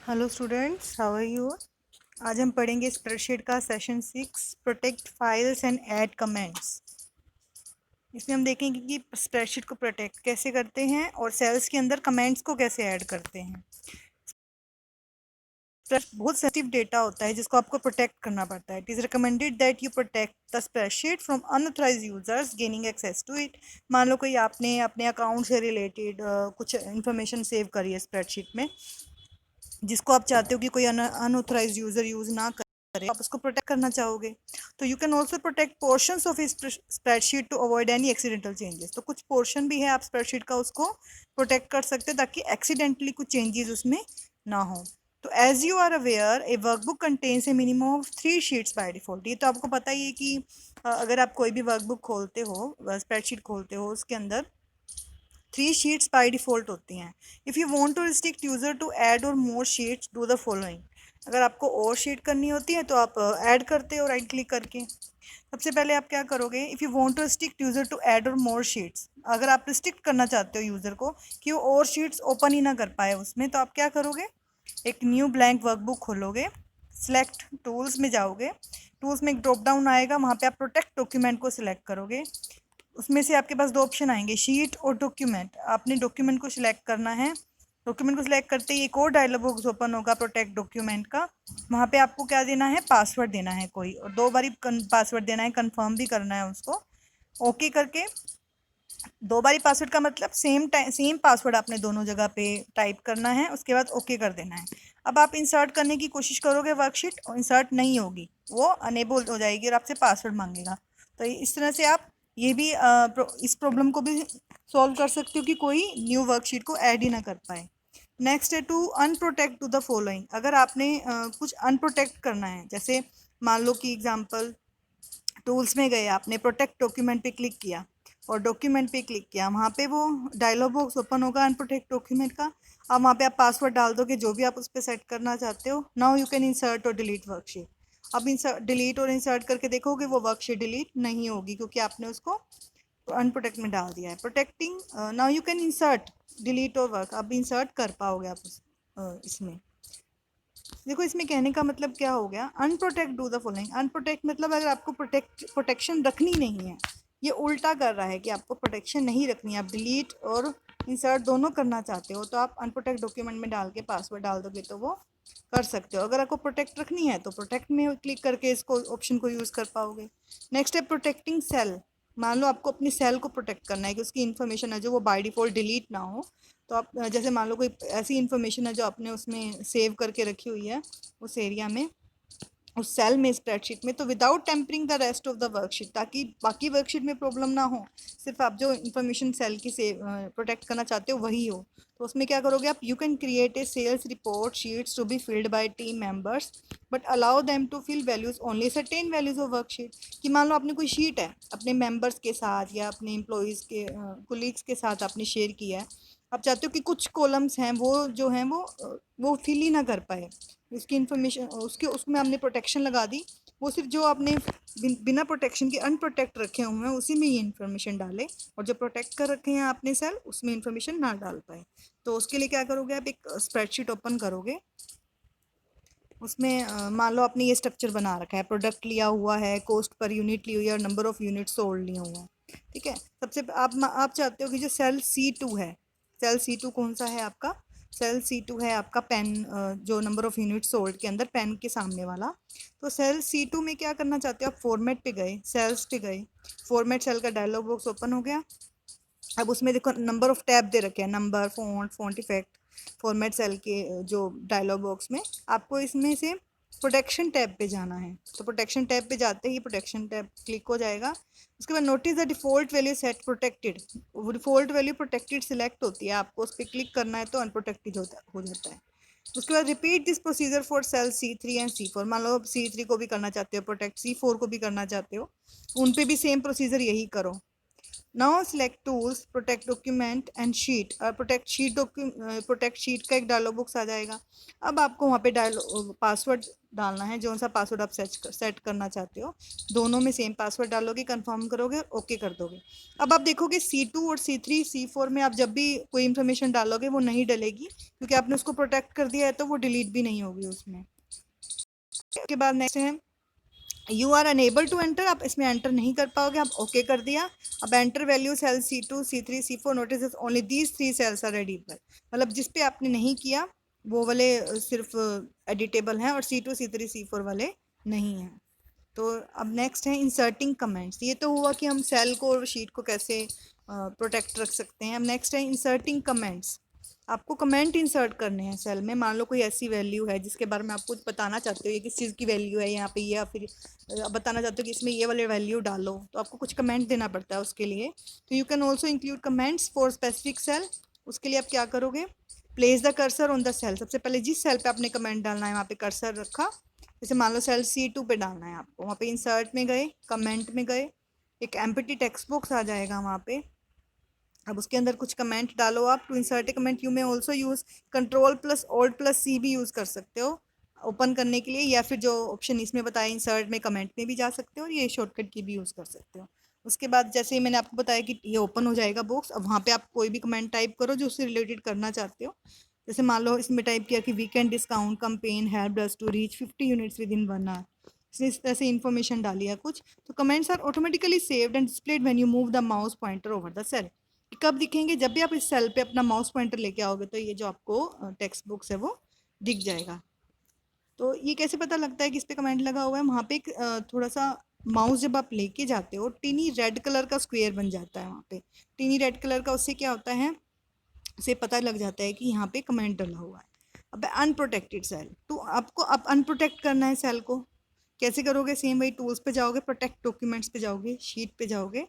Hello students, how are you. आज हम पढ़ेंगे स्प्रेडशीट का session 6, protect files and add comments. इसमें हम देखेंगे कि स्प्रेडशीट को प्रोटेक्ट कैसे करते हैं और सेल्स के अंदर कमेंट्स को कैसे ऐड करते हैं। बहुत सेंसिटिव डेटा होता है जिसको आपको प्रोटेक्ट करना पड़ता है। It is recommended that you protect the spreadsheet from unauthorised users gaining access to it. मान लो कोई आपने अपने अकाउंट से रिलेटेड कुछ इन्फॉर्मेशन सेव करी है स्प्रेडशीट में, जिसको आप चाहते हो कि कोई अनऑथराइज्ड यूजर यूज ना करे, आप उसको प्रोटेक्ट करना चाहोगे। तो you can also protect portions of spreadsheet to avoid any accidental changes. तो कुछ पोर्शन भी है आप स्प्रेडशीट का उसको प्रोटेक्ट कर सकते हो ताकि एक्सीडेंटली कुछ चेंजेस उसमें ना हो। तो as you are aware a workbook contains a minimum of 3 sheets by default. ये तो आपको पता ही है कि अगर आप कोई भी वर्कबुक खोलते हो, स्प्रेडशीट खोलते हो, उसके अंदर 3 शीट्स बाई डिफ़ॉल्ट होती हैं। If you want to restrict user to add और more sheets, do the following. अगर आपको और शीट करनी होती है तो आप ऐड करते हो राइट क्लिक करके। सबसे पहले आप क्या करोगे, if you want to restrict user to add और मोर शीट्स, अगर आप रिस्ट्रिक्ट करना चाहते हो यूज़र को कि वो और शीट्स ओपन ही ना कर पाए उसमें, तो आप क्या करोगे, एक न्यू ब्लैंक वर्कबुक खोलोगे, सिलेक्ट टूल्स में जाओगे, टूल्स में एक ड्रॉप डाउन आएगा, वहाँ पे आप प्रोटेक्ट डॉक्यूमेंट को सिलेक्ट करोगे। उसमें से आपके पास 2 ऑप्शन आएंगे, शीट और डॉक्यूमेंट। आपने डॉक्यूमेंट को सिलेक्ट करना है। डॉक्यूमेंट को सिलेक्ट करते ही एक और डायलॉग बॉक्स ओपन होगा प्रोटेक्ट डॉक्यूमेंट का। वहाँ पे आपको क्या देना है, पासवर्ड देना है कोई, और 2 बारी पासवर्ड देना है, कंफर्म भी करना है उसको। ओके करके 2 बारी पासवर्ड का मतलब सेम पासवर्ड आपने दोनों जगह पे टाइप करना है, उसके बाद ओके कर देना है। अब आप इंसर्ट करने की कोशिश करोगे वर्कशीट, और इंसर्ट नहीं होगी, वो अनेबल हो जाएगी और आपसे पासवर्ड मांगेगा। तो इस तरह से आप ये भी इस प्रॉब्लम को भी सॉल्व कर सकते हो कि कोई न्यू वर्कशीट को ऐड ही ना कर पाए। नेक्स्ट है to unprotect to the following. अगर आपने कुछ अनप्रोटेक्ट करना है, जैसे मान लो कि एग्जांपल, टूल्स में गए, आपने प्रोटेक्ट डॉक्यूमेंट पे क्लिक किया और डॉक्यूमेंट पे क्लिक किया, वहाँ पे वो डायलॉग बॉक्स ओपन होगा अनप्रोटेक्ट डॉक्यूमेंट का। अब वहाँ पे आप पासवर्ड डाल दोगे जो भी आप उस पर सेट करना चाहते हो। नाउ यू कैन इंसर्ट और डिलीट वर्कशीट। अब इंसर्ट डिलीट और इंसर्ट करके देखोगे वो वर्कशीट डिलीट नहीं होगी क्योंकि आपने उसको अनप्रोटेक्ट में डाल दिया है। Protecting, now you can insert delete और वर्क। अब इंसर्ट कर पाओगे आप इसमें। देखो इसमें कहने का मतलब क्या हो गया, unprotect do the following. Unprotect मतलब अगर आपको प्रोटेक्शन रखनी नहीं है, ये उल्टा कर रहा है कि आपको प्रोटेक्शन नहीं रखनी है, आप डिलीट और इंसर्ट दोनों करना चाहते हो, तो आप अनप्रोटेक्ट डॉक्यूमेंट में डाल के पासवर्ड डाल दोगे तो वो कर सकते हो। अगर आपको प्रोटेक्ट रखनी है तो प्रोटेक्ट में क्लिक करके इसको ऑप्शन को यूज़ कर पाओगे। नेक्स्ट है प्रोटेक्टिंग सेल। मान लो आपको अपनी सेल को प्रोटेक्ट करना है कि उसकी इन्फॉर्मेशन है जो वो बाय डिफ़ॉल्ट डिलीट ना हो। तो आप जैसे मान लो कोई ऐसी इन्फॉर्मेशन है जो आपने उसमें सेव करके रखी हुई है उस एरिया में, उस सेल में, स्प्रेडशीट में, तो without tampering the rest of the worksheet, ताकि बाकी वर्कशीट में प्रॉब्लम ना हो, सिर्फ आप जो इन्फॉर्मेशन सेल की से प्रोटेक्ट करना चाहते हो वही हो। तो उसमें क्या करोगे आप, you can create a sales report sheets to be filled by team members but allow them to fill values only certain values of worksheet. कि मान लो आपने कोई शीट है अपने मेंबर्स के साथ या अपने एम्प्लॉयज़ के कोलीग्स के साथ आपने शेयर किया है, आप चाहते हो कि कुछ कॉलम्स हैं वो जो हैं वो फिल ही ना कर पाए, उसकी इन्फॉर्मेशन उसके उसमें आपने प्रोटेक्शन लगा दी, वो सिर्फ जो आपने बिना प्रोटेक्शन के अनप्रोटेक्ट रखे हुए हैं उसी में ये इन्फॉर्मेशन डाले, और जो प्रोटेक्ट कर रखे हैं आपने सेल उसमें इन्फॉर्मेशन ना डाल पाए। तो उसके लिए क्या करोगे, आप एक स्प्रेडशीट ओपन करोगे, उसमें मान लो आपने ये स्ट्रक्चर बना रखा है, प्रोडक्ट लिया हुआ है, कॉस्ट पर यूनिट ली हुई है और नंबर ऑफ यूनिट सोल्ड लिया हुआ है। ठीक है, सबसे आप चाहते हो कि जो सेल C2 है, सेल C2 कौन सा है आपका, सेल C2 है आपका पेन, जो नंबर ऑफ यूनिट सोल्ड के अंदर पेन के सामने वाला। तो सेल C2 में क्या करना चाहते हो आप, फॉर्मेट पे गए, सेल्स पे गए, फॉर्मेट सेल का डायलॉग बॉक्स ओपन हो गया। अब उसमें देखो नंबर ऑफ टैब दे रखे हैं, number, font effect, format cell के जो डायलॉग बॉक्स में, आपको इसमें से प्रोटेक्शन टैब पे जाना है। तो प्रोटेक्शन टैब पे जाते ही प्रोटेक्शन टैब क्लिक हो जाएगा। उसके बाद notice the default value set protected, वो डिफ़ॉल्ट वैल्यू प्रोटेक्टेड सिलेक्ट होती है, आपको उस पर क्लिक करना है तो अनप्रोटेक्टेड हो जाता है। उसके बाद repeat this procedure for sale C3 and C4। मान लो C3 को भी करना चाहते हो प्रोटेक्ट, C4 को भी करना चाहते हो, उन पे भी सेम प्रोसीजर यही करो। Now select tools, protect document and sheet. और प्रोटेक्ट शीट का एक डायलॉग बॉक्स आ जाएगा। अब आपको वहाँ पे पासवर्ड डालना है, जो सा पासवर्ड आप सेट करना चाहते हो। दोनों में सेम पासवर्ड डालोगे, कंफर्म करोगे और ओके कर दोगे। अब आप देखोगे C2 और C3 C4 में आप जब भी कोई इन्फॉर्मेशन डालोगे वो नहीं डलेगी, क्योंकि आपने उसको प्रोटेक्ट कर दिया है, तो वो डिलीट भी नहीं होगी उसमें। उसके बाद नेक्स्ट है you are unable to enter. आप इसमें एंटर नहीं कर पाओगे, आप ओके कर दिया। अब enter value cell C2 C3 C4 notice only these 3 cells are editable. मतलब जिस पे आपने नहीं किया वो वाले सिर्फ एडिटेबल हैं, और C2 C3 C4 वाले नहीं हैं। तो अब नेक्स्ट है इंसर्टिंग कमेंट्स। ये तो हुआ कि हम सेल को और शीट को कैसे प्रोटेक्ट रख सकते हैं। अब नेक्स्ट है इंसर्टिंग कमेंट्स। आपको कमेंट इंसर्ट करने हैं सेल में। मान लो कोई ऐसी वैल्यू है जिसके बारे में आप कुछ बताना चाहते हो, ये किस चीज़ की वैल्यू है यहाँ पे, या फिर बताना चाहते हो कि इसमें ये वाले वैल्यू डालो, तो आपको कुछ कमेंट देना पड़ता है उसके लिए। तो you can also include comments for specific cell. उसके लिए आप क्या करोगे, place the cursor on the cell. सबसे पहले जिस सेल पे आपने कमेंट डालना है वहाँ पे कर्सर रखा। जैसे मान लो सेल C2 पे डालना है आपको, वहाँ पे इंसर्ट में गए, कमेंट में गए, एक एम्प्टी टेक्स्ट बॉक्स आ जाएगा वहाँ पे। अब उसके अंदर कुछ कमेंट डालो आप। To insert a comment you may also use Ctrl+Alt+C भी यूज़ कर सकते हो ओपन करने के लिए, या फिर जो ऑप्शन इसमें बताया इंसर्ट में कमेंट में भी जा सकते हो, और ये शॉर्टकट की भी यूज़ कर सकते हो। उसके बाद जैसे ही मैंने आपको बताया कि ये ओपन हो जाएगा बॉक्स। अब वहाँ पे आप कोई भी कमेंट टाइप करो जो उससे रिलेटेड करना चाहते हो। जैसे मान लो इसमें टाइप किया कि weekend discount campaign help us to reach 50 units within 1 hour. इस तरह से इन्फॉर्मेशन डाली है कुछ। तो comments are automatically saved and displayed when you move the mouse pointer over the cell. कब दिखेंगे, जब भी आप इस सेल पे अपना माउस पॉइंटर लेके आओगे, तो ये जो आपको टेक्स्ट बुक्स है वो दिख जाएगा। तो ये कैसे पता लगता है कि इस पे कमेंट लगा हुआ है, वहाँ पे एक थोड़ा सा माउस जब आप लेके जाते हो, टीनी रेड कलर का स्क्वायर बन जाता है वहाँ पे। टीनी रेड कलर का, उससे क्या होता है, उसे पता लग जाता है कि यहाँ पे कमेंट डला हुआ है। अब अनप्रोटेक्टेड सेल, तो आपको अब अनप्रोटेक्ट करना है सेल को। कैसे करोगे, सेम वही टूल्स पे जाओगे, प्रोटेक्ट डॉक्यूमेंट्स पे जाओगे, शीट पे जाओगे,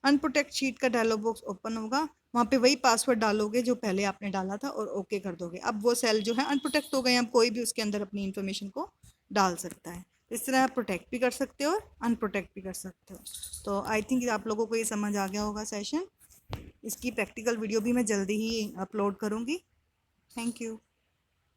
अनप्रोटेक्ट शीट का डायलॉग बॉक्स ओपन होगा। वहाँ पे वही पासवर्ड डालोगे जो पहले आपने डाला था, और ओके कर दोगे। अब वो सेल जो है अनप्रोटेक्ट हो गए, अब कोई भी उसके अंदर अपनी इन्फॉर्मेशन को डाल सकता है। इस तरह आप प्रोटेक्ट भी कर सकते हो और अनप्रोटेक्ट भी कर सकते हो। तो आई थिंक आप लोगों को ये समझ आ गया होगा सेशन। इसकी प्रैक्टिकल वीडियो भी मैं जल्दी ही अपलोड करूँगी। Thank you.